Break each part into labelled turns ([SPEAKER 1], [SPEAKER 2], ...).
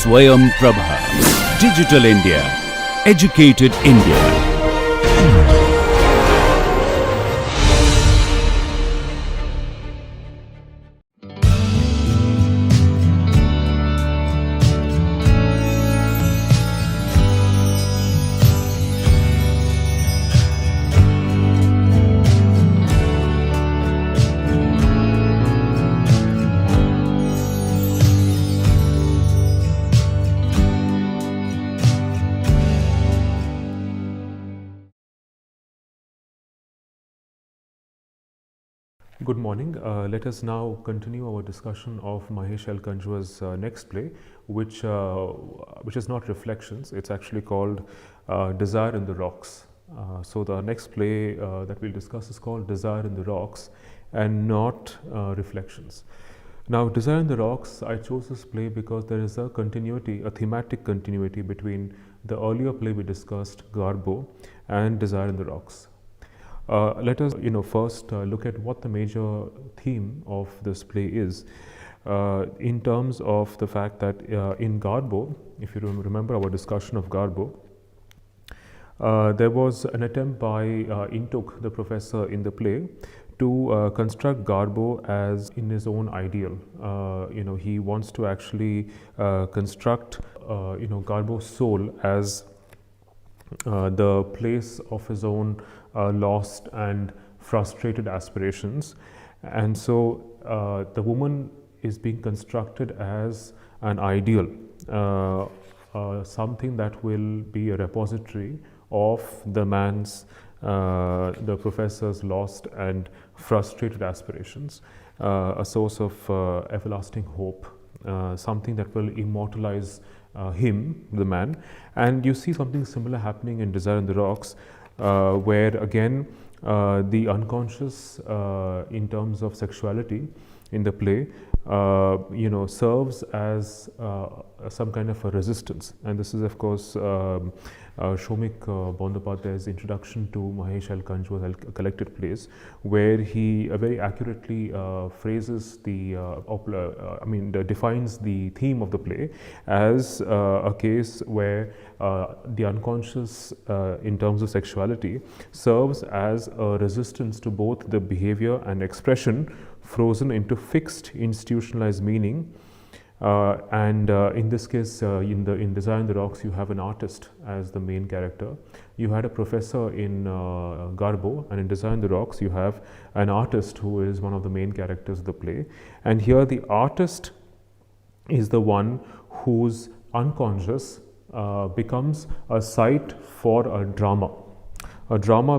[SPEAKER 1] Swayam Prabha. Digital India. Educated India.
[SPEAKER 2] Good morning. Let us now continue our discussion of Mahesh Elkunchwar's next play, which is not Reflections. It's actually called Desire in the Rocks. So the next play that we'll discuss is called Desire in the Rocks and not Reflections. Now, Desire in the Rocks, I chose this play because there is a continuity, a thematic continuity between the earlier play we discussed, Garbo, and Desire in the Rocks. Let us, first look at what the major theme of this play is, in terms of the fact that in Garbo, if you remember our discussion of Garbo, there was an attempt by Intuk, the professor in the play, to construct Garbo as in his own ideal. He wants to actually construct, Garbo's soul as the place of his own lost and frustrated aspirations. And so the woman is being constructed as an ideal, something that will be a repository of the man's, the professor's lost and frustrated aspirations, a source of everlasting hope, something that will immortalize him, the man. And you see something similar happening in Desire in the Rocks, where again the unconscious in terms of sexuality in the play serves as some kind of a resistance. And this is of course Shomik Bandyopadhyay's introduction to Mahesh Elkunchwar's collected plays, where he very accurately phrases defines the theme of the play as a case where the unconscious in terms of sexuality serves as a resistance to both the behavior and expression frozen into fixed institutionalized meaning. In this case, in Desire in the Rocks, you have an artist as the main character. You had a professor in Garbo, and in Desire in the Rocks, you have an artist who is one of the main characters of the play. And here, the artist is the one whose unconscious becomes a site for a drama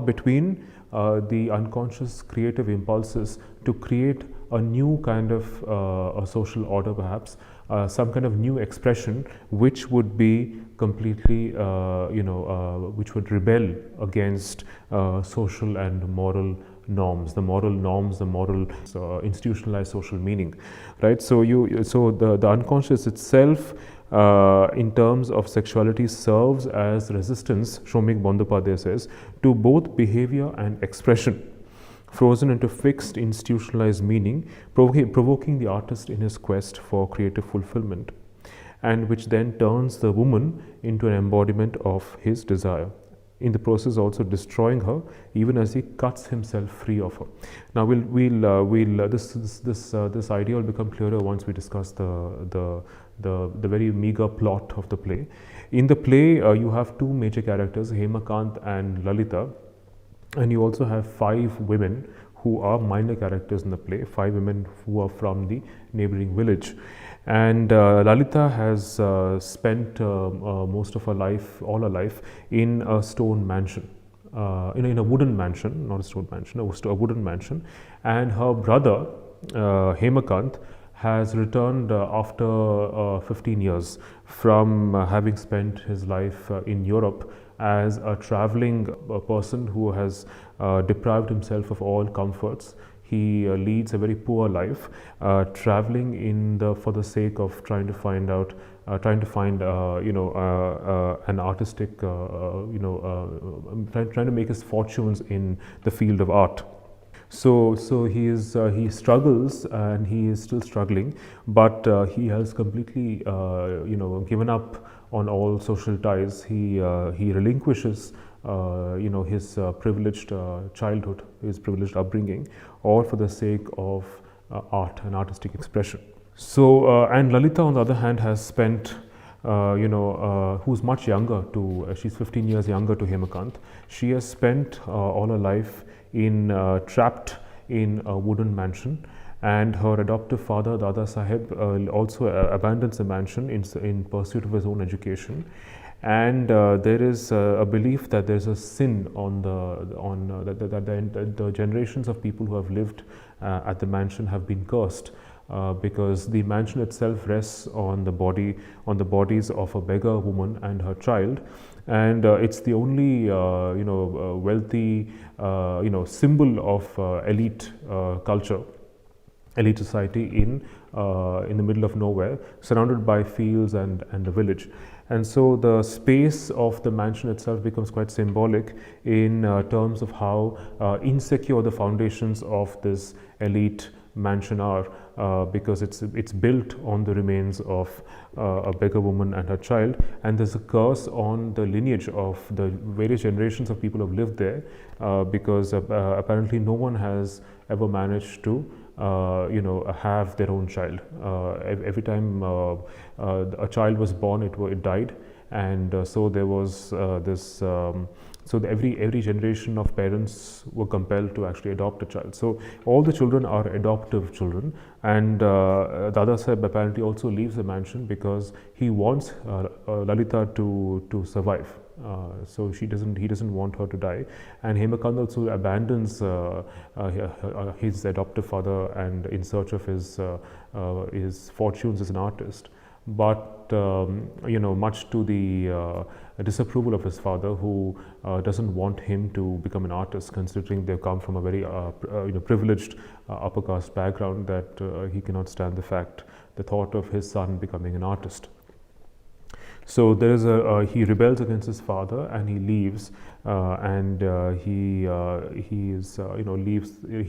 [SPEAKER 2] between the unconscious creative impulses to create a new kind of a social order, perhaps some kind of new expression which would be completely which would rebel against social and moral norms, the moral institutionalized social meaning, right? So the unconscious itself in terms of sexuality serves as resistance, Shomik Bandyopadhyay says, to both behavior and expression, frozen into fixed institutionalized meaning, provoking the artist in his quest for creative fulfillment, and which then turns the woman into an embodiment of his desire, in the process also destroying her even as he cuts himself free of her. Now this idea will become clearer once we discuss the very meager plot of the play. In the play, you have two major characters, Hemakant and Lalita, and you also have 5 women who are minor characters in the play, 5 women who are from the neighboring village. And Lalita has spent most of her life, all her life, in a stone mansion, in a wooden mansion, not a stone mansion, a wooden mansion. And her brother, Hemakant, has returned after 15 years from having spent his life in Europe as a traveling person who has deprived himself of all comforts. He leads a very poor life, traveling for the sake of trying to find an artistic, trying to make his fortunes in the field of art. So he struggles, and he is still struggling, but he has completely given up on all social ties. He relinquishes his privileged childhood, his privileged upbringing, all for the sake of art and artistic expression. So and Lalita, on the other hand, has spent who's much younger to, she's 15 years younger to Hemakant. She has spent all her life trapped in a wooden mansion, and her adoptive father, Dada Saheb, also abandons the mansion in pursuit of his own education. And there is a belief that there's a sin on the generations of people who have lived at the mansion have been cursed. Because the mansion itself rests on the bodies of a beggar woman and her child, and it's the only wealthy symbol of elite culture, elite society in the middle of nowhere, surrounded by fields and a village. And so the space of the mansion itself becomes quite symbolic in terms of how insecure the foundations of this elite mansion are, because it's built on the remains of a beggar woman and her child, and there's a curse on the lineage of the various generations of people who have lived there, because apparently no one has ever managed to have their own child. Every time a child was born, it died, and so there was this. So every generation of parents were compelled to actually adopt a child. So all the children are adoptive children, and Dada Saheb apparently also leaves the mansion because he wants Lalita to survive. So he doesn't want her to die, and Hemakant also abandons his adoptive father and in search of his fortunes as an artist. But much to the disapproval of his father, who doesn't want him to become an artist, considering they come from a very privileged upper caste background, that he cannot stand the thought of his son becoming an artist. So there is he rebels against his father, and he leaves, and he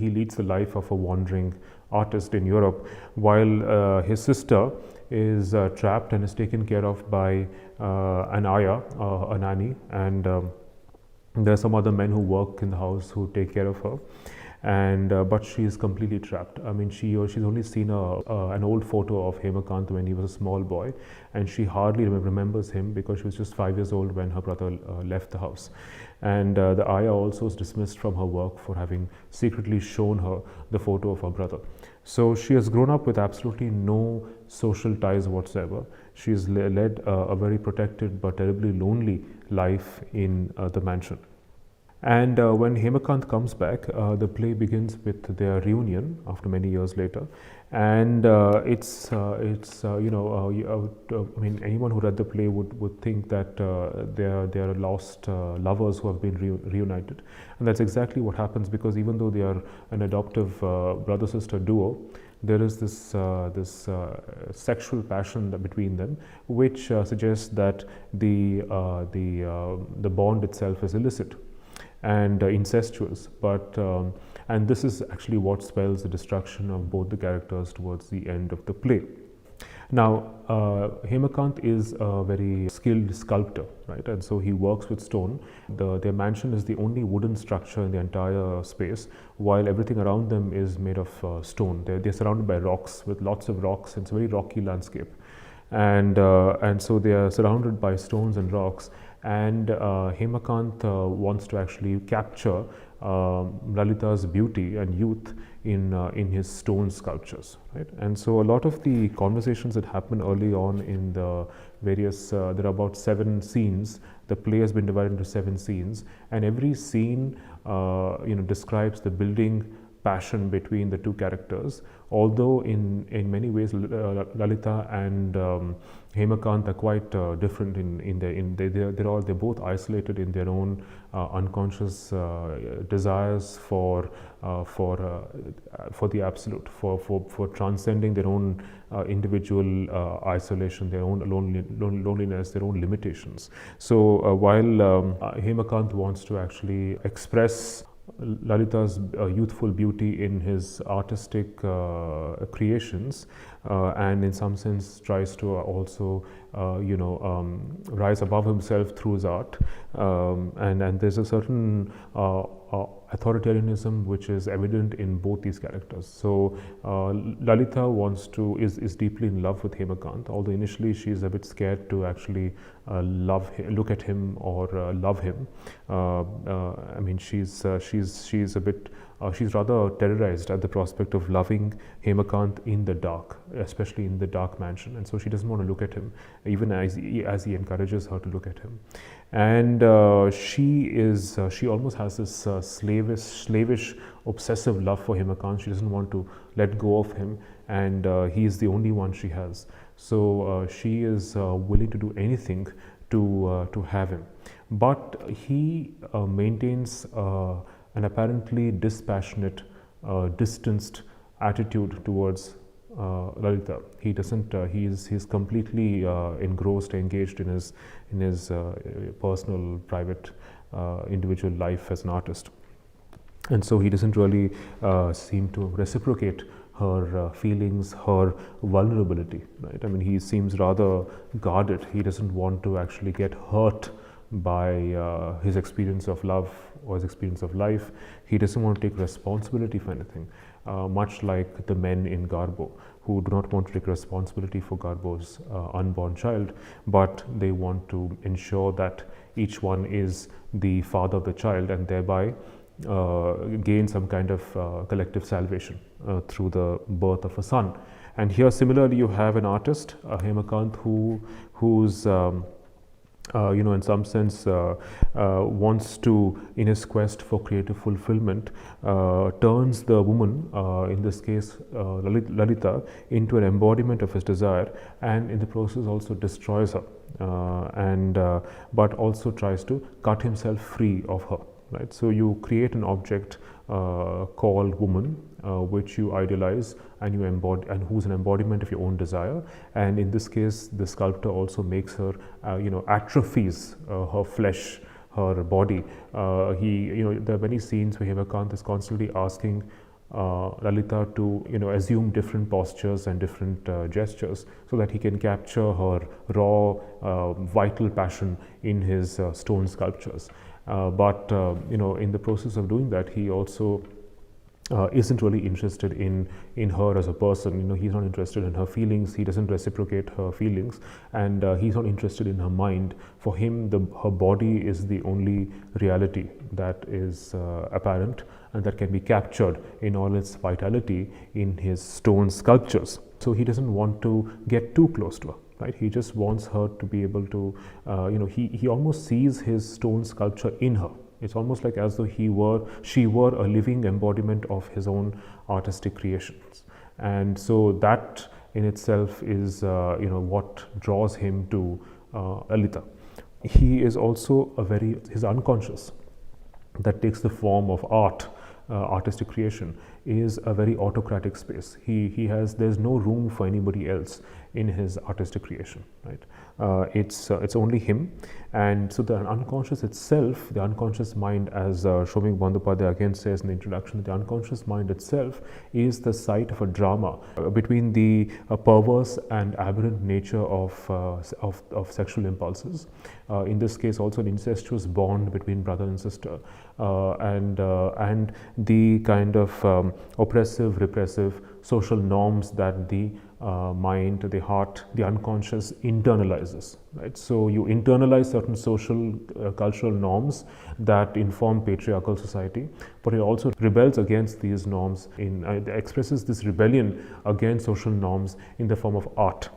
[SPEAKER 2] leads the life of a wandering artist in Europe, while his sister is trapped and is taken care of by an ayah, a nanny, and there are some other men who work in the house who take care of her. And but she is completely trapped. I mean, she's only seen an old photo of Hemakant when he was a small boy, and she hardly remembers him because she was just 5 years old when her brother left the house. And the ayah also is dismissed from her work for having secretly shown her the photo of her brother. So she has grown up with absolutely no social ties whatsoever. She has led a very protected but terribly lonely life in the mansion. And when Hemakant comes back, the play begins with their reunion after many years later, and I mean, anyone who read the play would think that they are lost lovers who have been reunited, and that's exactly what happens, because even though they are an adoptive brother-sister duo, there is this sexual passion between them, which suggests that the bond itself is illicit and incestuous, but and this is actually what spells the destruction of both the characters towards the end of the play. Now, Hemakant is a very skilled sculptor, right? And so he works with stone. Their mansion is the only wooden structure in the entire space, while everything around them is made of stone. They're surrounded by rocks, with lots of rocks. It's a very rocky landscape, and so they are surrounded by stones and rocks. And Hemakant wants to actually capture Lalita's beauty and youth in his stone sculptures, right? And so a lot of the conversations that happen early on in the various, there are about 7 scenes. The play has been divided into 7 scenes, and every scene, describes the building passion between the two characters. Although in many ways Lalita and Hemakant are quite different they're both isolated in their own unconscious desires for the absolute, for transcending their own individual isolation, their own loneliness, their own limitations. So while Hemakant wants to actually express Lalita's youthful beauty in his artistic creations, and in some sense tries to also rise above himself through his art, and there's a certain authoritarianism which is evident in both these characters. So Lalita is deeply in love with Hemakant, although initially she is a bit scared to actually look at him or love him. I mean, she's a bit she's rather terrorized at the prospect of loving Hemakant in the dark, especially in the dark mansion, and so she doesn't want to look at him, even as he encourages her to look at him. And she almost has this slavish, obsessive love for Hemakant. She doesn't want to let go of him, and he is the only one she has. So she is willing to do anything to have him, but he maintains an apparently dispassionate, distanced attitude towards Lalita. He doesn't. He's completely engrossed, engaged in his personal, private, individual life as an artist, and so he doesn't really seem to reciprocate her feelings, her vulnerability. Right? I mean, he seems rather guarded. He doesn't want to actually get hurt by his experience of love or his experience of life. He doesn't want to take responsibility for anything, much like the men in Garbo, who do not want to take responsibility for Garbo's unborn child, but they want to ensure that each one is the father of the child, and thereby gain some kind of collective salvation through the birth of a son. And here similarly you have an artist, Hemakant, who's in some sense wants to, in his quest for creative fulfillment, turns the woman, in this case Lalita, into an embodiment of his desire, and in the process also destroys her, but also tries to cut himself free of her. Right? So you create an object called woman, which you idealize and you embody, and who's an embodiment of your own desire. And in this case, the sculptor also makes her, atrophies her flesh, her body. There are many scenes where Hemakant is constantly asking Lalita to, assume different postures and different gestures, so that he can capture her raw, vital passion in his stone sculptures. But in the process of doing that, he also isn't really interested in her as a person. He's not interested in her feelings. He doesn't reciprocate her feelings, and he's not interested in her mind. For him, her body is the only reality that is apparent and that can be captured in all its vitality in his stone sculptures. So he doesn't want to get too close to her. Right? He just wants her to be able to, he almost sees his stone sculpture in her. It's almost like as though she were a living embodiment of his own artistic creations. And so that in itself is, what draws him to Lalita. He is also his unconscious, that takes the form of art, artistic creation, is a very autocratic space. There's no room for anybody else in his artistic creation, right? It's only him, and so the unconscious itself, the unconscious mind, as Shomik Bandyopadhyay again says in the introduction, the unconscious mind itself is the site of a drama between the perverse and aberrant nature of sexual impulses. In this case, also an incestuous bond between brother and sister, and the kind of oppressive, repressive social norms that the mind, the heart, the unconscious internalizes. Right? So you internalize certain social, cultural norms that inform patriarchal society, but it also rebels against these norms, expresses this rebellion against social norms in the form of art.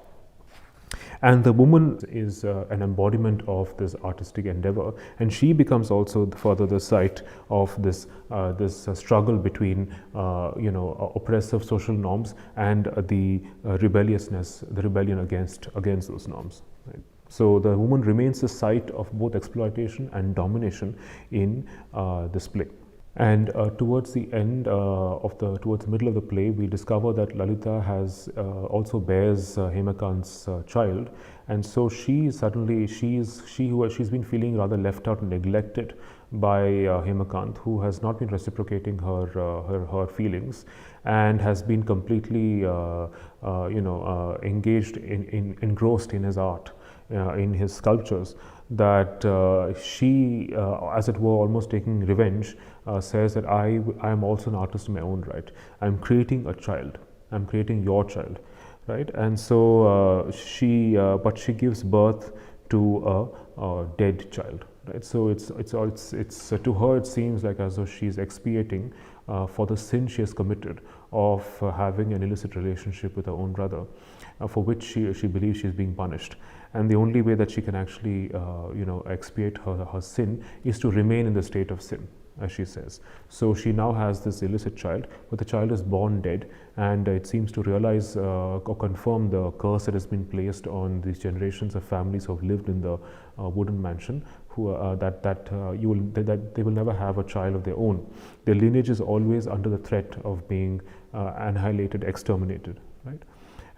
[SPEAKER 2] And the woman is an embodiment of this artistic endeavor, and she becomes also further the site of this struggle between oppressive social norms and the rebelliousness, the rebellion against those norms. Right? So the woman remains the site of both exploitation and domination in this play. And towards the end towards the middle of the play, we discover that Lalita also bears Hemakant's child, and so she's been feeling rather left out and neglected by Hemakant, who has not been reciprocating her feelings, and has been completely engaged engrossed in his art, in his sculptures, that she, as it were, almost taking revenge, says that I am also an artist in my own right. I'm creating a child. I'm creating your child, right? And so but she gives birth to a dead child, right? So it's to her it seems like as though she's expiating for the sin she has committed of having an illicit relationship with her own brother, for which she believes she's being punished. And the only way that she can actually expiate her sin is to remain in the state of sin, as she says. So she now has this illicit child, but the child is born dead, and it seems to realize or confirm the curse that has been placed on these generations of families who have lived in the wooden mansion, who that they will never have a child of their own. Their lineage is always under the threat of being annihilated, exterminated, right?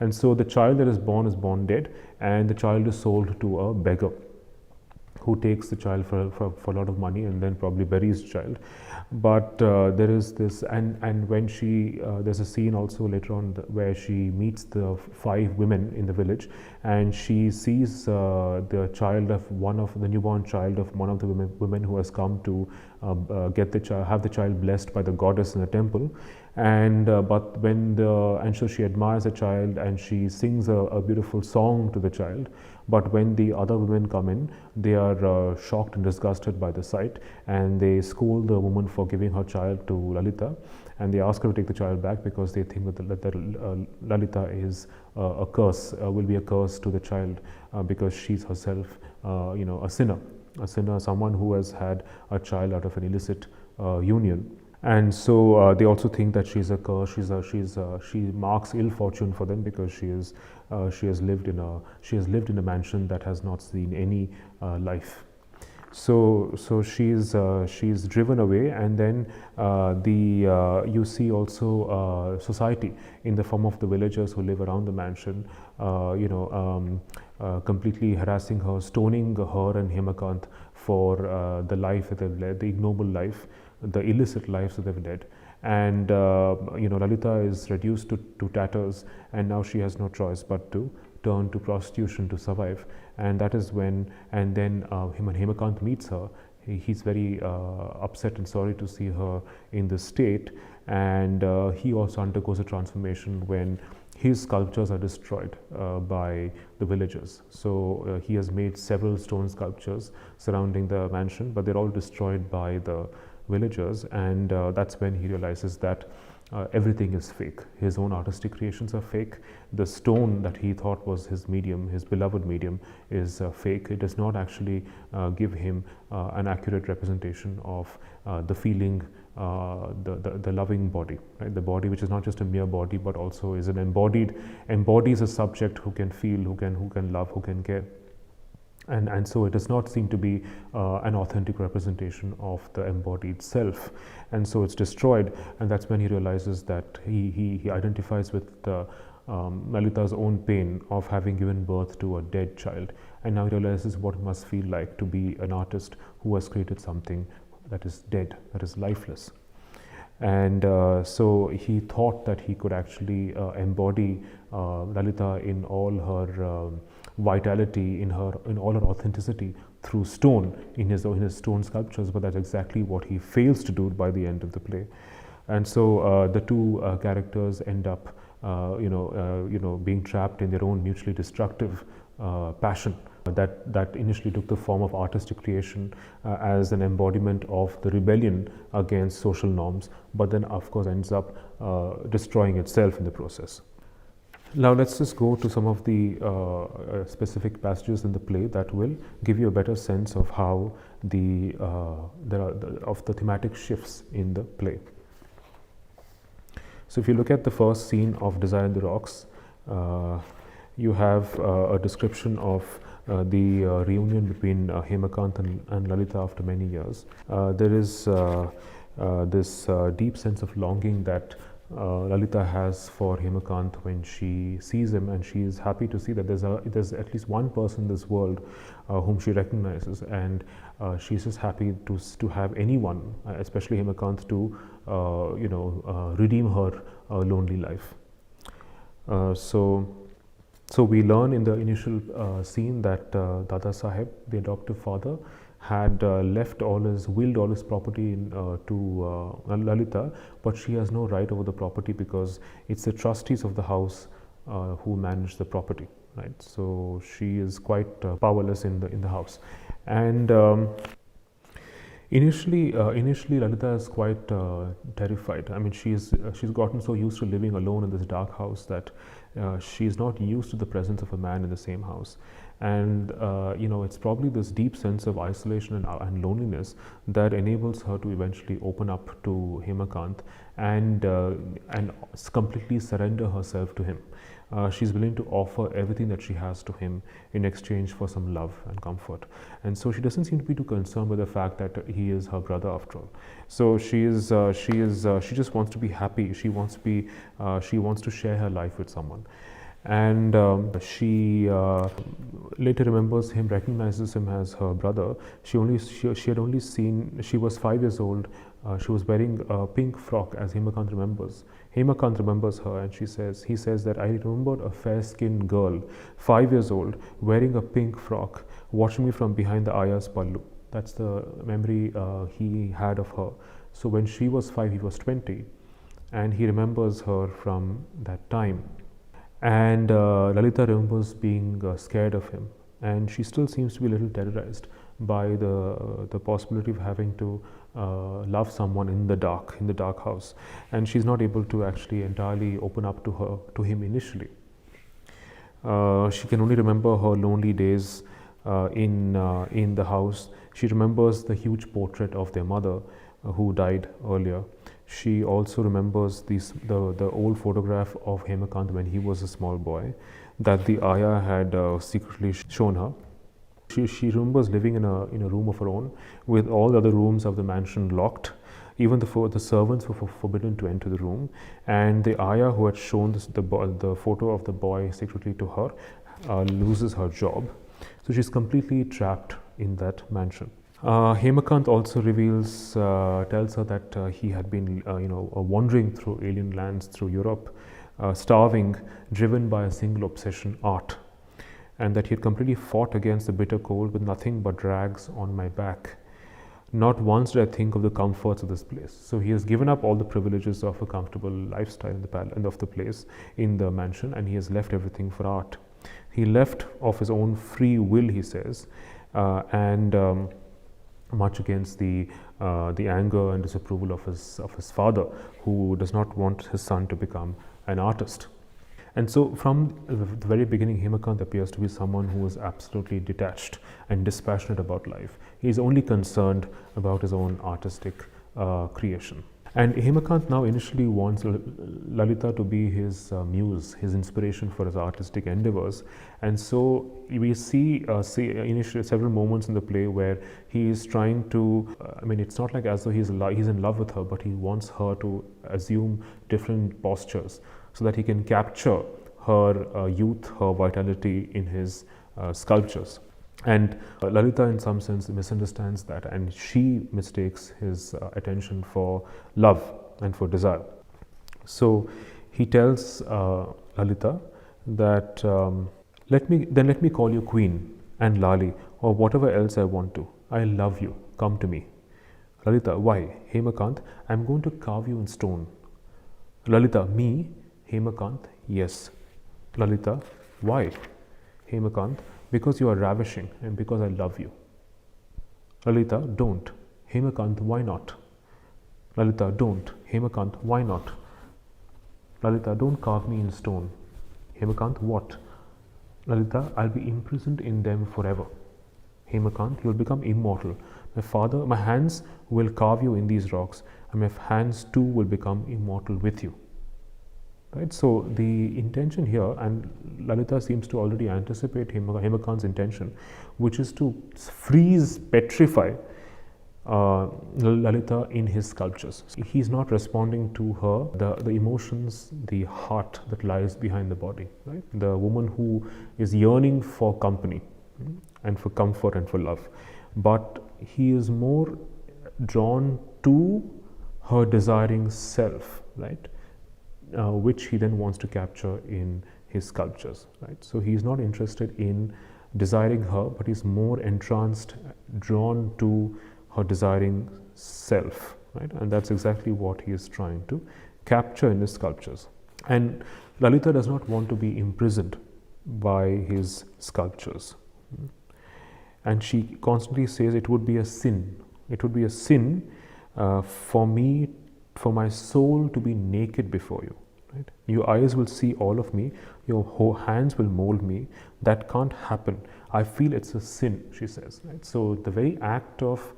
[SPEAKER 2] And so the child that is born dead, and the child is sold to a beggar, who takes the child for a lot of money and then probably buries the child. But there is this, and when she, there's a scene also later on where she meets the 5 women in the village, and she sees the child of the newborn child of one of the women who has come to get the child, have the child blessed by the goddess in the temple. And so she admires the child, and she sings a beautiful song to the child. But when the other women come in, they are shocked and disgusted by the sight, and they scold the woman for giving her child to Lalita, and they ask her to take the child back because they think that Lalita is a curse, will be a curse to the child, because she's herself a sinner, someone who has had a child out of an illicit union. And so they also think that she's a curse. She marks ill fortune for them, because she has lived in a mansion that has not seen any life. So she's driven away, and then you see also society in the form of the villagers who live around the mansion, completely harassing her, stoning her and Hemakant for the life that they've led, the ignoble life, the illicit lives that they've led. And Lalita is reduced to tatters, and now she has no choice but to turn to prostitution to survive. And that is when, and then when Hemakant meets her, he's very upset and sorry to see her in this state, and he also undergoes a transformation when his sculptures are destroyed by the villagers. So he has made several stone sculptures surrounding the mansion, but they're all destroyed by the villagers, and that's when he realizes that everything is fake. His own artistic creations are fake. The stone that he thought was his medium, his beloved medium, is fake. It does not actually give him an accurate representation of the feeling, the loving body, right? The body which is not just a mere body, but also is embodies a subject who can feel, who can love, who can care. And so it does not seem to be an authentic representation of the embodied self, and so it's destroyed. And that's when he realizes that he identifies with Lalita's own pain of having given birth to a dead child, and now he realizes what it must feel like to be an artist who has created something that is dead, that is lifeless. And so he thought that he could actually embody Lalita in all her vitality, in all her authenticity through stone, in his stone sculptures, but that's exactly what he fails to do by the end of the play. And so the two characters end up being trapped in their own mutually destructive passion that initially took the form of artistic creation as an embodiment of the rebellion against social norms, but then of course ends up destroying itself in the process. Now let's just go to some of the specific passages in the play that will give you a better sense of how of the thematic shifts in the play. So if you look at the first scene of Desire in the Rocks, you have a description of the reunion between Hemakant and Lalita after many years. There is this deep sense of longing that Lalita has for Hemakant when she sees him, and she is happy to see that there's at least one person in this world whom she recognizes, and she's just happy to have anyone, especially Hemakant, to redeem her lonely life. So we learn in the initial scene that Dada Saheb, the adoptive father, had willed all his property to Lalita, but she has no right over the property because it's the trustees of the house who manage the property, right? So she is quite powerless in the house, and initially Lalita is quite terrified. I mean, she's gotten so used to living alone in this dark house that she's not used to the presence of a man in the same house. And it's probably this deep sense of isolation and loneliness that enables her to eventually open up to Hemakant and completely surrender herself to him. She's willing to offer everything that she has to him in exchange for some love and comfort. And so she doesn't seem to be too concerned with the fact that he is her brother after all. So she just wants to be happy. She wants to share her life with someone. And she later remembers him, recognizes him as her brother. She was 5 years old. She was wearing a pink frock, as Hemakant remembers. Hemakant remembers her, and he says that I remembered a fair-skinned girl, 5 years old, wearing a pink frock, watching me from behind the aya's pallu. That's the memory he had of her. So when she was 5, he was 20, and he remembers her from that time. And Lalita remembers being scared of him, and she still seems to be a little terrorized by the possibility of having to love someone in the dark house, and she's not able to actually entirely open up to him initially. She can only remember her lonely days in the house. She remembers the huge portrait of their mother who died earlier. She also remembers the old photograph of Hemakant when he was a small boy that the ayah had secretly shown her. She remembers living in a room of her own with all the other rooms of the mansion locked. Even the servants were forbidden to enter the room, and the ayah who had shown the photo of the boy secretly to her loses her job. So she's completely trapped in that mansion. Hemakant also tells her that he had been, wandering through alien lands, through Europe, starving, driven by a single obsession, art, and that he had completely fought against the bitter cold with nothing but rags on my back. Not once did I think of the comforts of this place. So he has given up all the privileges of a comfortable lifestyle of the place, in the mansion, and he has left everything for art. He left of his own free will, he says, and much against the anger and disapproval of his father, who does not want his son to become an artist. And so from the very beginning, Hemakant appears to be someone who is absolutely detached and dispassionate about life. He is only concerned about his own artistic creation. And Hemakant now initially wants Lalita to be his muse, his inspiration for his artistic endeavors. And so we see initially several moments in the play where he is trying to, it's not like as though he's in love with her, but he wants her to assume different postures so that he can capture her youth, her vitality in his sculptures. And Lalita, in some sense, misunderstands that, and she mistakes his attention for love and for desire. So he tells Lalita that let me call you Queen and Lali, or whatever else I want to. I love you. Come to me. Lalita, why? Hemakant, I'm going to carve you in stone. Lalita, me? Hemakant, yes. Lalita, why? Hemakant, because you are ravishing and because I love you. Lalita, don't. Hemakant, why not? Lalita, don't. Hemakant, why not? Lalita, don't carve me in stone. Hemakant, what? Lalita, I'll be imprisoned in them forever. Hemakant, you'll become immortal. My hands will carve you in these rocks, and my hands too will become immortal with you. Right, so the intention here, and Lalita seems to already anticipate Hemakant's intention, which is to freeze, petrify Lalita in his sculptures. He's not responding to her, the emotions, the heart that lies behind the body, right? The woman who is yearning for company and for comfort and for love. But he is more drawn to her desiring self, right? Which he then wants to capture in his sculptures, right? So he's not interested in desiring her, but he's more entranced, drawn to her desiring self, right? And that's exactly what he is trying to capture in his sculptures. And Lalita does not want to be imprisoned by his sculptures. And she constantly says it would be a sin. It would be a sin for me, for my soul to be naked before you. Right? Your eyes will see all of me, your hands will mold me. That can't happen. I feel it's a sin, she says. Right? So the very act of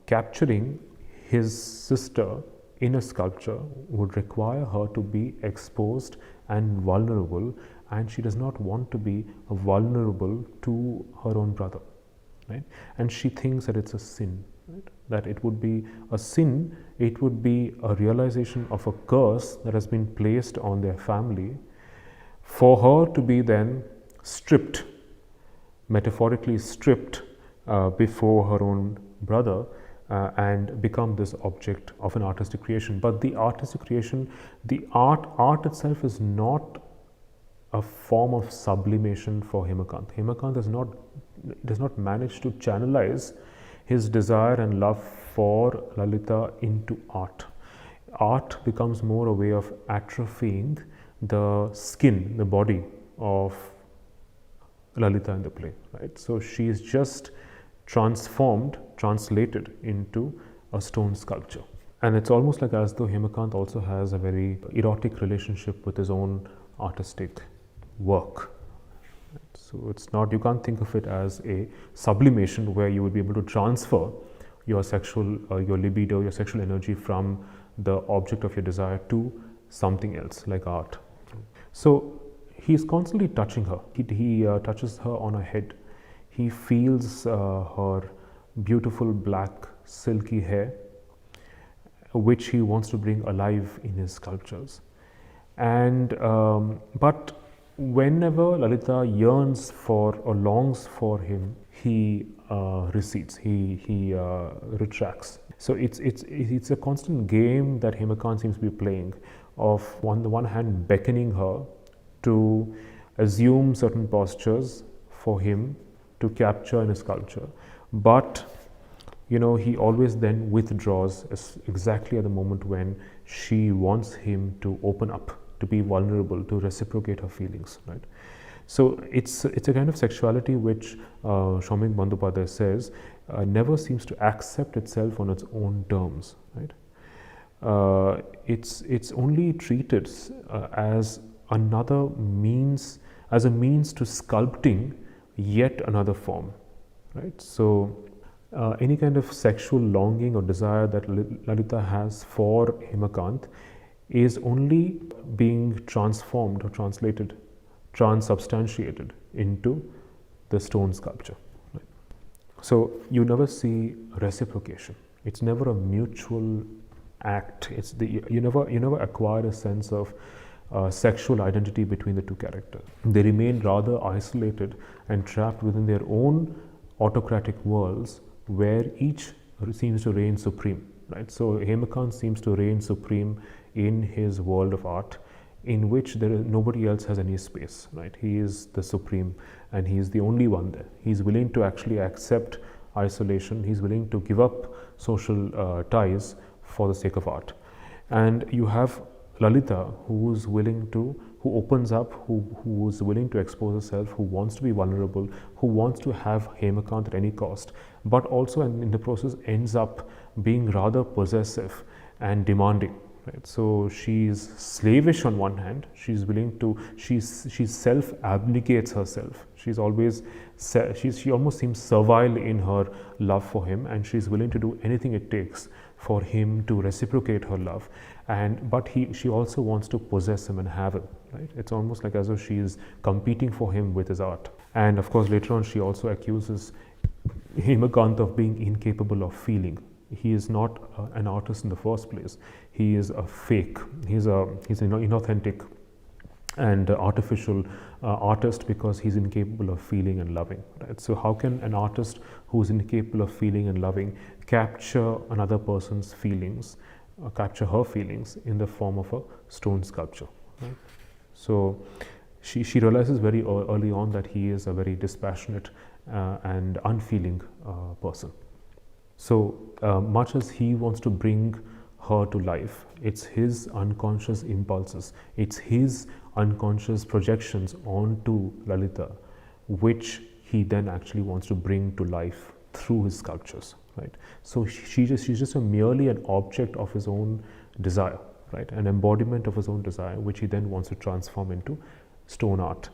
[SPEAKER 2] capturing his sister in a sculpture would require her to be exposed and vulnerable, and she does not want to be vulnerable to her own brother, right? And she thinks that it's a sin, right? That it would be a sin, it would be a realization of a curse that has been placed on their family, for her to be then stripped, metaphorically stripped before her own brother, and become this object of an artistic creation. But the artistic creation, the art itself is not a form of sublimation for Hemakant. Hemakant does not manage to channelize his desire and love for Lalita into art. Art becomes more a way of atrophying the skin, the body of Lalita in the play, right? So she is just transformed, translated into a stone sculpture. And it's almost like as though Hemakant also has a very erotic relationship with his own artistic work. So it's not, you can't think of it as a sublimation where you would be able to transfer your sexual, your libido, your sexual energy from the object of your desire to something else like art. So he's constantly touching her. He touches her on her head. He feels her beautiful black silky hair, which he wants to bring alive in his sculptures. And but whenever Lalita yearns for or longs for him, he recedes. He retracts. So it's a constant game that Hemakant seems to be playing, of on the one hand beckoning her to assume certain postures for him to capture in a sculpture, but he always then withdraws exactly at the moment when she wants him to open up, to be vulnerable, to reciprocate her feelings, right? So it's a kind of sexuality which Soumya Bandyopadhyay says never seems to accept itself on its own terms, right? It's only treated as another means, as a means to sculpting yet another form, right? So any kind of sexual longing or desire that Lalita has for Hemakant is only being transformed or translated, transubstantiated into the stone sculpture. Right? So you never see reciprocation. It's never a mutual act. You never acquire a sense of sexual identity between the two characters. They remain rather isolated and trapped within their own autocratic worlds, where each seems to reign supreme, right? So Hemakant seems to reign supreme in his world of art, in which nobody else has any space, right? He is the supreme and he is the only one there. He's willing to actually accept isolation. He's willing to give up social ties for the sake of art. And you have Lalita, who opens up, who is willing to expose herself, who wants to be vulnerable, who wants to have Hemakant at any cost, but also in the process ends up being rather possessive and demanding. Right? So she's slavish on one hand. She's willing to. She self-abnegates herself. She almost seems servile in her love for him, and she's willing to do anything it takes for him to reciprocate her love. But she also wants to possess him and have him. Right? It's almost like as though she is competing for him with his art. And of course, later on, she also accuses Hemakant of being incapable of feeling. He is not an artist in the first place. He is a fake. He's an inauthentic and artificial artist because he's incapable of feeling and loving. Right? So how can an artist who is incapable of feeling and loving capture another person's feelings, capture her feelings in the form of a stone sculpture? Right? So she realizes very early on that he is a very dispassionate and unfeeling person. So much as he wants to bring her to life, it's his unconscious impulses, it's his unconscious projections onto Lalita, which he then actually wants to bring to life through his sculptures, right? So she's just merely an object of his own desire, right? An embodiment of his own desire, which he then wants to transform into stone art.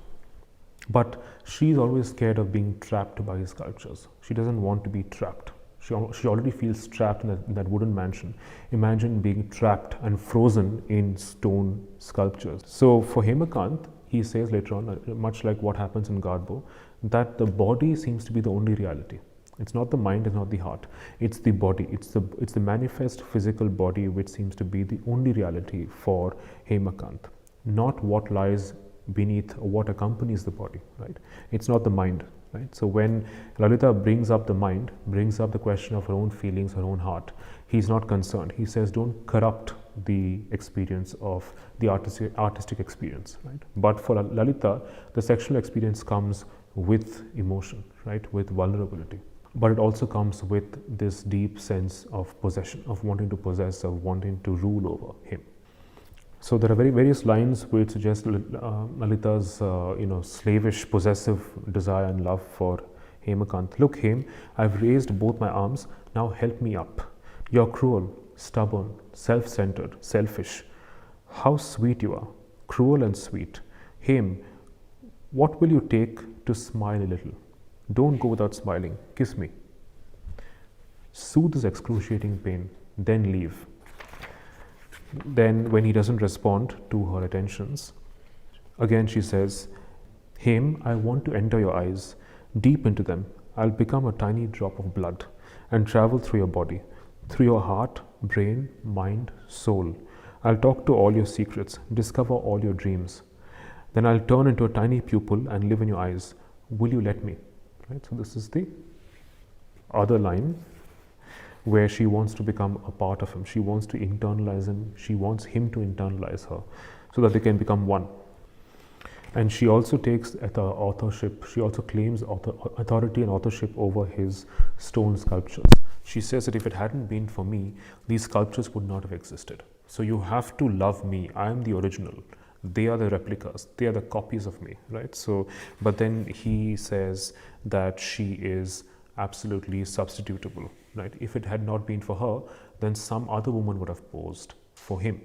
[SPEAKER 2] But she's always scared of being trapped by his sculptures. She doesn't want to be trapped. She already feels trapped in that wooden mansion. Imagine being trapped and frozen in stone sculptures. So for Hemakant, he says later on, much like what happens in Garbo, that the body seems to be the only reality. It's not the mind, it's not the heart. It's the body. It's the manifest physical body which seems to be the only reality for Hemakant, not what lies beneath or what accompanies the body, right? It's not the mind, right? So when Lalita brings up the mind, brings up the question of her own feelings, her own heart, he's not concerned. He says, don't corrupt the experience of the artistic experience, right? But for Lalita, the sexual experience comes with emotion, right? With vulnerability. But it also comes with this deep sense of possession, of wanting to possess, of wanting to rule over him. So there are various lines which suggest Lalita's slavish, possessive desire and love for Hemakant. Look, Hem, I've raised both my arms. Now help me up. You're cruel, stubborn, self-centered, selfish. How sweet you are, cruel and sweet. Hem, what will you take to smile a little? Don't go without smiling. Kiss me. Soothe this excruciating pain, then leave. Then when he doesn't respond to her attentions, again she says, Hem, I want to enter your eyes, deep into them. I'll become a tiny drop of blood and travel through your body, through your heart, brain, mind, soul. I'll talk to all your secrets, discover all your dreams. Then I'll turn into a tiny pupil and live in your eyes. Will you let me? Right? So this is the other line where she wants to become a part of him. She wants to internalize him. She wants him to internalize her so that they can become one. And she also takes authorship. She also claims authority and authorship over his stone sculptures. She says that if it hadn't been for me, these sculptures would not have existed. So you have to love me. I am the original. They are the replicas. They are the copies of me, right? So, but then he says that she is absolutely substitutable, right? If it had not been for her, then some other woman would have posed for him.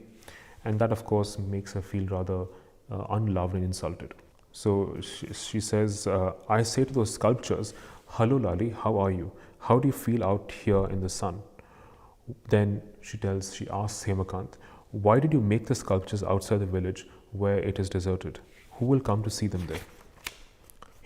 [SPEAKER 2] And that, of course, makes her feel rather unloved and insulted. So she says, I say to those sculptures, hello Lali, how are you? How do you feel out here in the sun? Then she asks Hemakant, why did you make the sculptures outside the village where it is deserted? Who will come to see them there?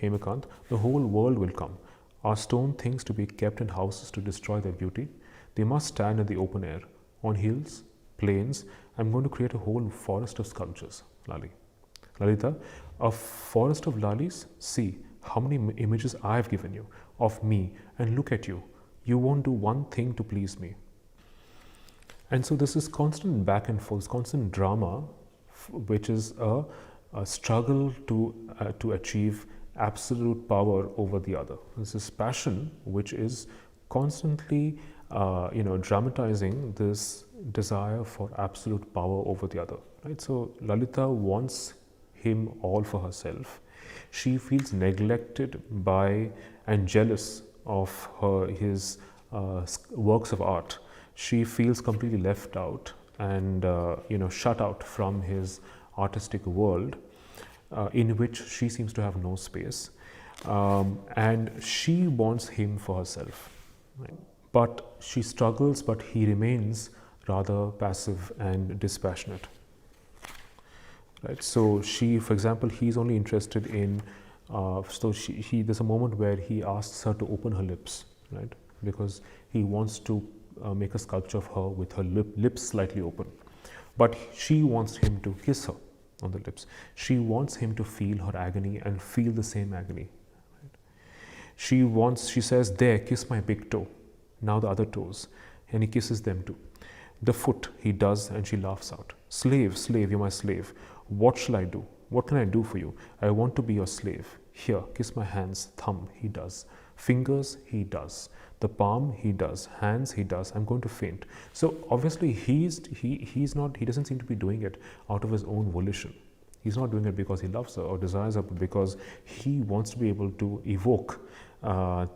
[SPEAKER 2] Hemakant, the whole world will come. Are stone things to be kept in houses to destroy their beauty? They must stand in the open air, on hills, plains. I'm going to create a whole forest of sculptures, Lali. Lalita, a forest of lalis? See how many images I've given you of me, and look at you. You won't do one thing to please me. And so this is constant back and forth, constant drama, which is a struggle to achieve absolute power over the other. This is passion, which is constantly, dramatizing this desire for absolute power over the other. Right. So Lalita wants him all for herself. She feels neglected by and jealous of his works of art. She feels completely left out and shut out from his artistic world, in which she seems to have no space, and she wants him for herself. Right? But she struggles, but he remains rather passive and dispassionate. Right? So she, for example, he's only interested in. There's a moment where he asks her to open her lips, right? Because he wants to make a sculpture of her with her lips slightly open. But she wants him to kiss her on the lips. She wants him to feel her agony and feel the same agony. She says, there, kiss my big toe. Now the other toes. And he kisses them too. The foot, he does, and she laughs out. Slave, slave, you're my slave. What shall I do? What can I do for you? I want to be your slave. Here, kiss my hands. Thumb, he does. Fingers, he does. The palm, he does. Hands, he does. I'm going to faint. So obviously he doesn't seem to be doing it out of his own volition. He's not doing it because he loves her or desires her, but because he wants to be able to evoke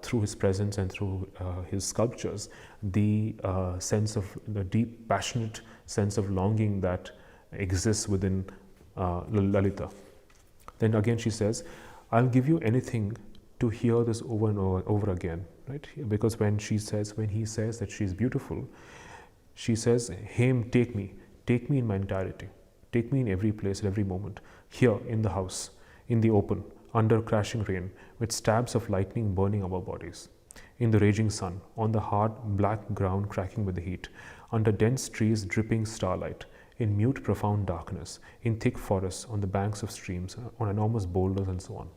[SPEAKER 2] through his presence and through his sculptures the sense of the deep, passionate sense of longing that exists within Lalita. Then again she says, I'll give you anything to hear this over and over again, right? Because when he says that she's beautiful, she says, Him, take me in my entirety. Take me in every place, at every moment, here in the house, in the open, under crashing rain, with stabs of lightning burning our bodies, in the raging sun, on the hard black ground cracking with the heat, under dense trees dripping starlight, in mute profound darkness, in thick forests, on the banks of streams, on enormous boulders and so on.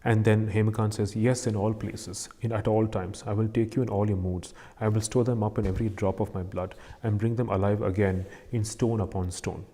[SPEAKER 2] And then Hemakant says, yes, in all places, at all times, I will take you in all your moods. I will store them up in every drop of my blood and bring them alive again in stone upon stone.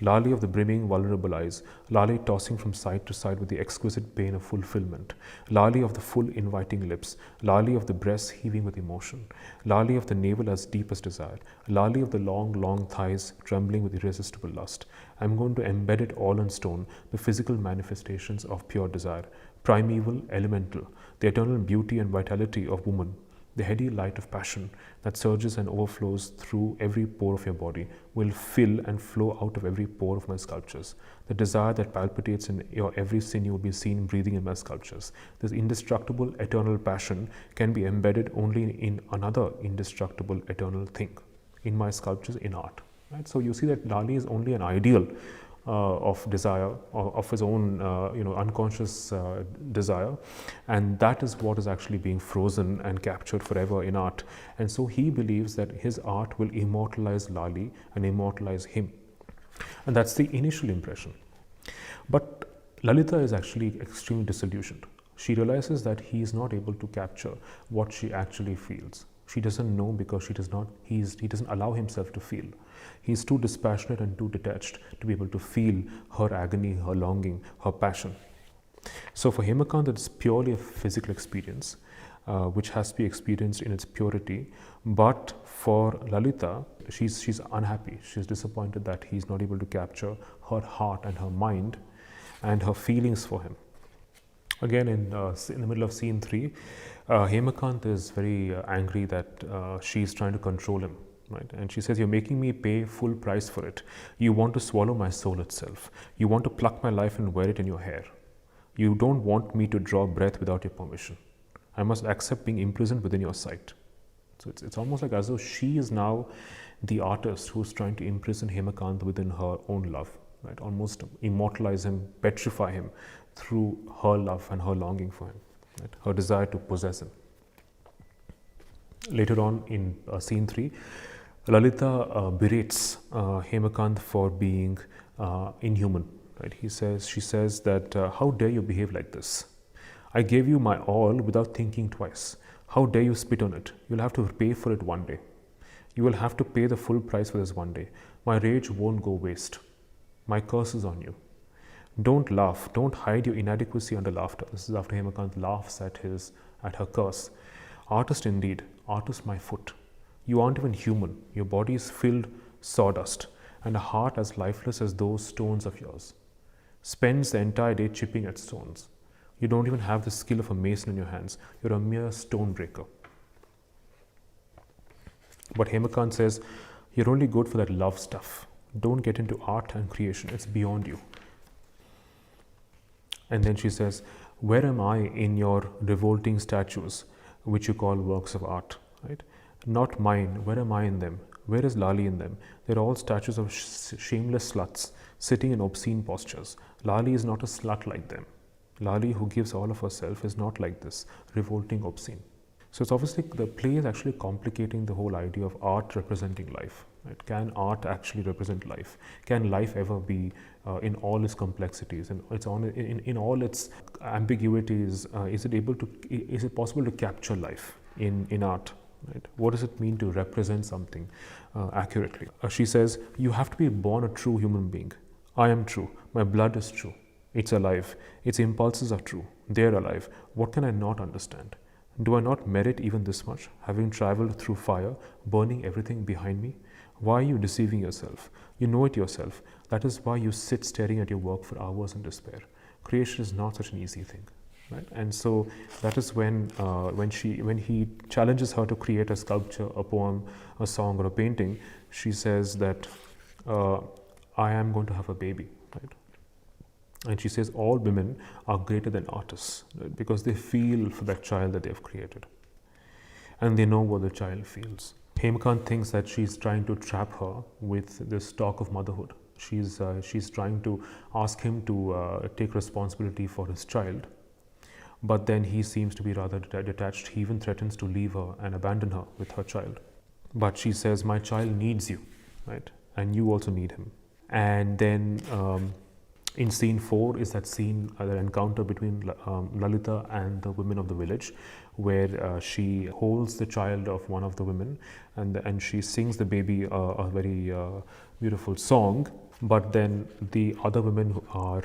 [SPEAKER 2] Lali of the brimming, vulnerable eyes, Lali tossing from side to side with the exquisite pain of fulfillment, Lali of the full, inviting lips, Lali of the breasts heaving with emotion, Lali of the navel as deep as desire, Lali of the long, long thighs trembling with irresistible lust. I am going to embed it all in stone, the physical manifestations of pure desire, primeval, elemental, the eternal beauty and vitality of woman. The heady light of passion that surges and overflows through every pore of your body will fill and flow out of every pore of my sculptures. The desire that palpitates in your every sinew will be seen breathing in my sculptures. This indestructible, eternal passion can be embedded only in another indestructible, eternal thing, in my sculptures, in art. Right? So you see that Lali is only an ideal of desire, of his own unconscious desire, and that is what is actually being frozen and captured forever in art. And so he believes that his art will immortalize Lali and immortalize him, and that's the initial impression. But Lalita is actually extremely disillusioned. She realizes that he is not able to capture what she actually feels. She doesn't know because he doesn't allow himself to feel. He's too dispassionate and too detached to be able to feel her agony, her longing, her passion. So for Hemakant, it's purely a physical experience, which has to be experienced in its purity. But for Lalita, she's unhappy. She's disappointed that he's not able to capture her heart and her mind and her feelings for him. Again, in the middle of scene 3, Hemakant is very angry that she's trying to control him. Right? And she says, you're making me pay full price for it. You want to swallow my soul itself. You want to pluck my life and wear it in your hair. You don't want me to draw breath without your permission. I must accept being imprisoned within your sight. So it's almost like as though she is now the artist who's trying to imprison Hemakant within her own love, right? Almost immortalize him, petrify him through her love and her longing for him, right? Her desire to possess him. Later on in scene 3, Lalita berates Hemakant for being inhuman. Right? She says that, how dare you behave like this? I gave you my all without thinking twice. How dare you spit on it? You'll have to pay for it one day. You will have to pay the full price for this one day. My rage won't go waste. My curse is on you. Don't laugh. Don't hide your inadequacy under laughter. This is after Hemakant laughs at her curse. Artist indeed. Artist my foot. You aren't even human. Your body is filled sawdust and a heart as lifeless as those stones of yours. Spends the entire day chipping at stones. You don't even have the skill of a mason in your hands. You're a mere stone breaker. But Hemakant says, you're only good for that love stuff. Don't get into art and creation. It's beyond you. And then she says, where am I in your revolting statues, which you call works of art? Right? Not mine. Where am I in them? Where is Lali in them? They're all statues of shameless sluts sitting in obscene postures. Lali is not a slut like them. Lali, who gives all of herself, is not like this, revolting, obscene. So it's obviously the play is actually complicating the whole idea of art representing life. Right? Can art actually represent life? Can life ever be in all its complexities and in all its ambiguities? Is it possible to capture life in art? Right? What does it mean to represent something accurately? She says, "You have to be born a true human being. I am true. My blood is true. It's alive. Its impulses are true. They're alive. What can I not understand? Do I not merit even this much, having traveled through fire, burning everything behind me? Why are you deceiving yourself? You know it yourself. That is why you sit staring at your work for hours in despair. Creation is not such an easy thing." Right? And so that is when he challenges her to create a sculpture, a poem, a song, or a painting. She says that I am going to have a baby. Right? And she says all women are greater than artists, right? Because they feel for that child that they have created, and they know what the child feels. Hemakant thinks that she's trying to trap her with this talk of motherhood. She's trying to ask him to take responsibility for his child, but then he seems to be rather detached. He even threatens to leave her and abandon her with her child. But she says, "My child needs you, right? And you also need him." And then in scene 4 is that scene, that encounter between Lalita and the women of the village, where she holds the child of one of the women, and she sings the baby a very beautiful song. But then the other women who are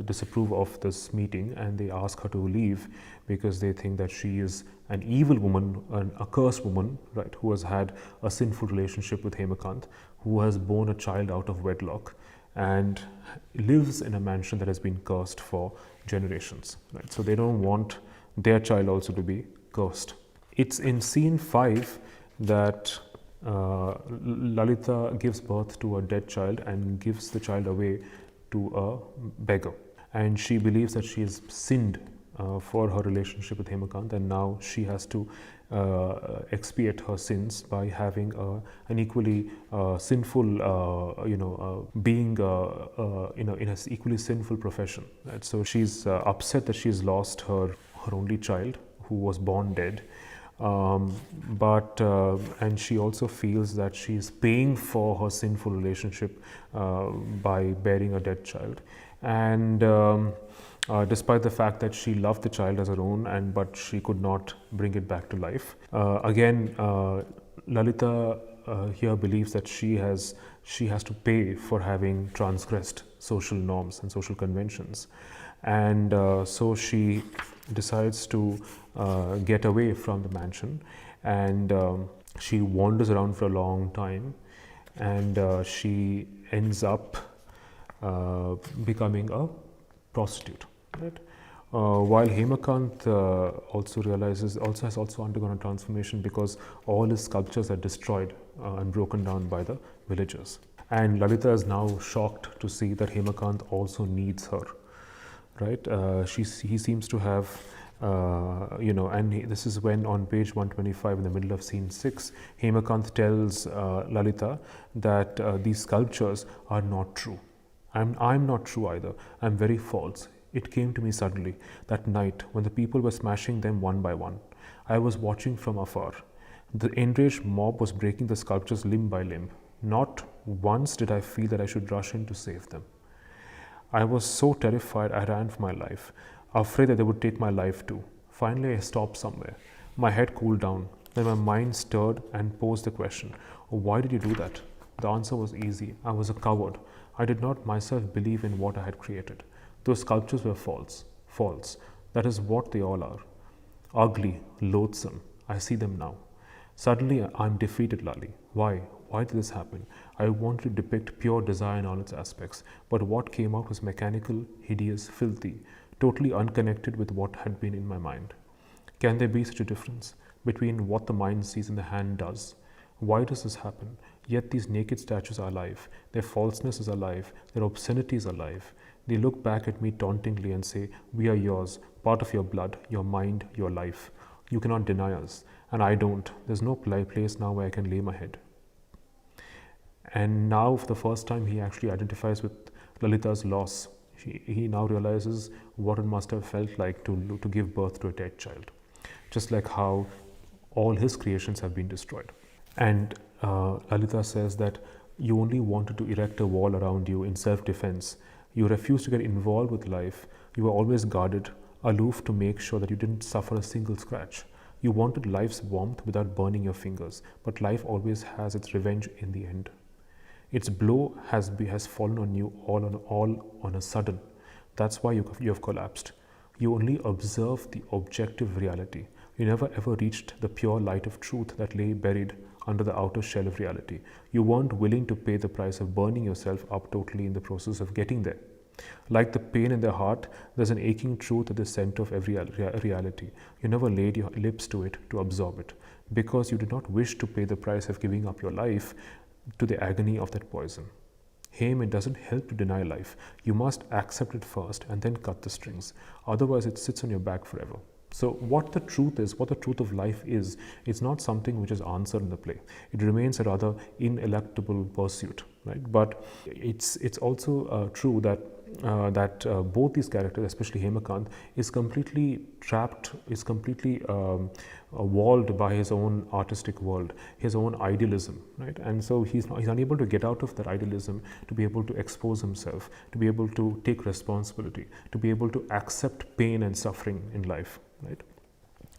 [SPEAKER 2] disapprove of this meeting, and they ask her to leave because they think that she is an evil woman, an accursed woman, right, who has had a sinful relationship with Hemakant, who has borne a child out of wedlock, and lives in a mansion that has been cursed for generations. Right? So they don't want their child also to be cursed. It's in scene 5 that Lalita gives birth to a dead child and gives the child away to a beggar. And she believes that she has sinned for her relationship with Hemakant, and now she has to expiate her sins by having an equally sinful, being in an equally sinful profession. Right? So she's upset that she's lost her only child, who was born dead. And she also feels that she's paying for her sinful relationship by bearing a dead child. And despite the fact that she loved the child as her own, but she could not bring it back to life. Again, Lalita here believes that she has to pay for having transgressed social norms and social conventions, and so she decides to get away from the mansion, and she wanders around for a long time, and she ends up becoming a prostitute. Right? While Hemakant has also undergone a transformation, because all his sculptures are destroyed and broken down by the villagers. And Lalita is now shocked to see that Hemakant also needs her. Right? He seems to have, this is when on page 125, in the middle of scene 6, Hemakant tells Lalita that these sculptures are not true. I'm not true either. I'm very false. It came to me suddenly that night when the people were smashing them one by one. I was watching from afar. The enraged mob was breaking the sculptures limb by limb. Not once did I feel that I should rush in to save them. I was so terrified I ran for my life, afraid that they would take my life too. Finally, I stopped somewhere. My head cooled down. Then my mind stirred and posed the question, why did you do that? The answer was easy. I was a coward. I did not myself believe in what I had created. Those sculptures were false. False. That is what they all are. Ugly, loathsome. I see them now. Suddenly, I'm defeated, Lali. Why? Why did this happen? I wanted to depict pure desire in all its aspects, but what came out was mechanical, hideous, filthy, totally unconnected with what had been in my mind. Can there be such a difference between what the mind sees and the hand does? Why does this happen? Yet these naked statues are alive. Their falseness is alive. Their obscenity is alive. They look back at me tauntingly and say, we are yours, part of your blood, your mind, your life. You cannot deny us. And I don't. There's no place now where I can lay my head. And now, for the first time, he actually identifies with Lalita's loss. He now realizes what it must have felt like to give birth to a dead child. just like how all his creations have been destroyed. And Lalita says that you only wanted to erect a wall around you in self-defense. You refused to get involved with life. You were always guarded, aloof to make sure that you didn't suffer a single scratch. You wanted life's warmth without burning your fingers, but life always has its revenge in the end. Its blow has fallen on you all on a sudden. That's why you have collapsed. You only observed the objective reality. You never ever reached the pure light of truth that lay buried under the outer shell of reality. You weren't willing to pay the price of burning yourself up totally in the process of getting there. Like the pain in the heart, there's an aching truth at the center of every reality. You never laid your lips to it to absorb it, because you did not wish to pay the price of giving up your life to the agony of that poison. Him, it doesn't help to deny life. You must accept it first and then cut the strings. Otherwise, it sits on your back forever. So what the truth is, what the truth of life is, it's not something which is answered in the play. It remains a rather ineluctable pursuit, right? But it's also true that both these characters, especially Hemakant, is completely trapped, is completely walled by his own artistic world, his own idealism, right? And so he's unable to get out of that idealism, to be able to expose himself, to be able to take responsibility, to be able to accept pain and suffering in life, right?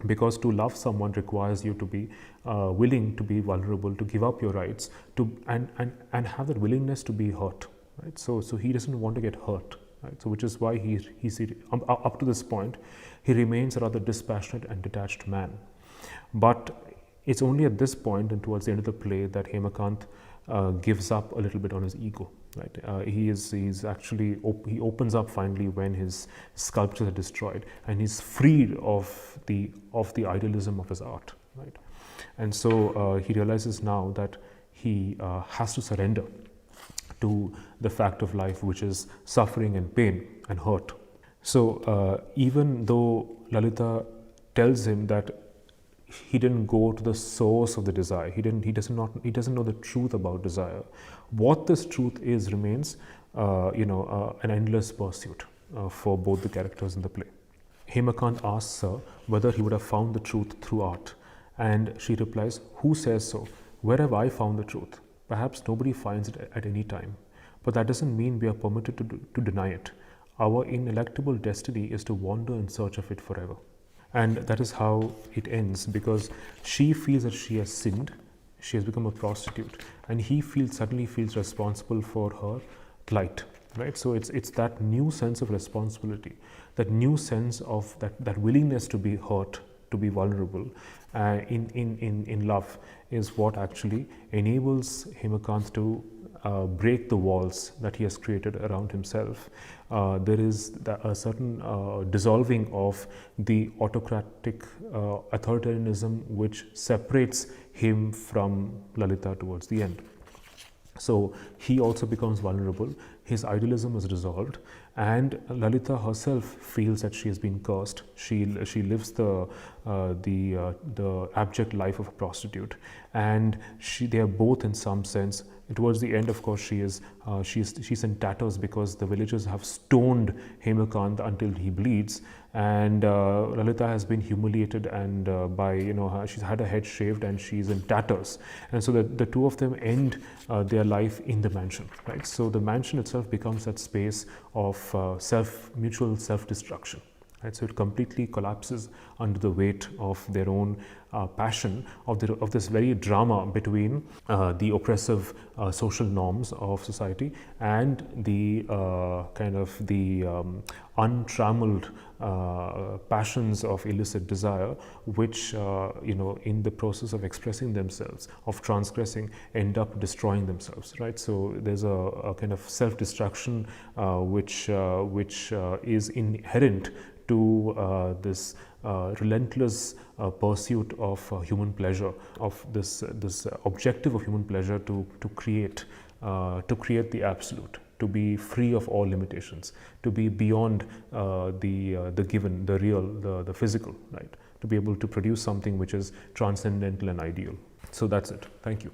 [SPEAKER 2] Because to love someone requires you to be willing to be vulnerable, to give up your rights, and have that willingness to be hurt, right? So he doesn't want to get hurt, right? So which is why he's up to this point, he remains a rather dispassionate and detached man. But it's only at this point and towards the end of the play that Hemakant gives up a little bit on his ego, right? He opens up finally when his sculptures are destroyed, and he's freed of the idealism of his art, right? And so he realizes now that he has to surrender to the fact of life, which is suffering and pain and hurt. So even though Lalita tells him that he didn't go to the source of the desire, he doesn't know the truth about desire, what this truth is remains an endless pursuit for both the characters in the play. Hemakant asks her whether he would have found the truth through art, and she replies, "Who says so? Where have I found the truth? Perhaps nobody finds it at any time, but that doesn't mean we are permitted to deny it. Our ineluctable destiny is to wander in search of it forever." And that is how it ends, because she feels that she has sinned, she has become a prostitute, and he suddenly feels responsible for her plight, right? So it's that new sense of responsibility, that new sense of that willingness to be hurt, to be vulnerable in love, is what actually enables Hemakant to break the walls that he has created around himself. There is a certain dissolving of the autocratic authoritarianism which separates him from Lalita towards the end. So he also becomes vulnerable, his idealism is dissolved, and Lalita herself feels that she has been cursed. She lives the abject life of a prostitute, and they are both in some sense. Towards the end, of course, she's in tatters because the villagers have stoned Hemakant until he bleeds, and Lalita has been humiliated, and she's had her head shaved and she's in tatters, and so the two of them end their life in the mansion, right? So the mansion itself becomes that space of mutual self-destruction. Right, so it completely collapses under the weight of their own passion, of this very drama between the oppressive social norms of society and the untrammeled passions of illicit desire, which in the process of expressing themselves, of transgressing, end up destroying themselves. Right, so there's a kind of self-destruction which is inherent to this relentless pursuit of human pleasure, of this objective of human pleasure to create the absolute, to be free of all limitations, to be beyond the given, the real, the physical, right? To be able to produce something which is transcendental and ideal. So that's it. Thank you.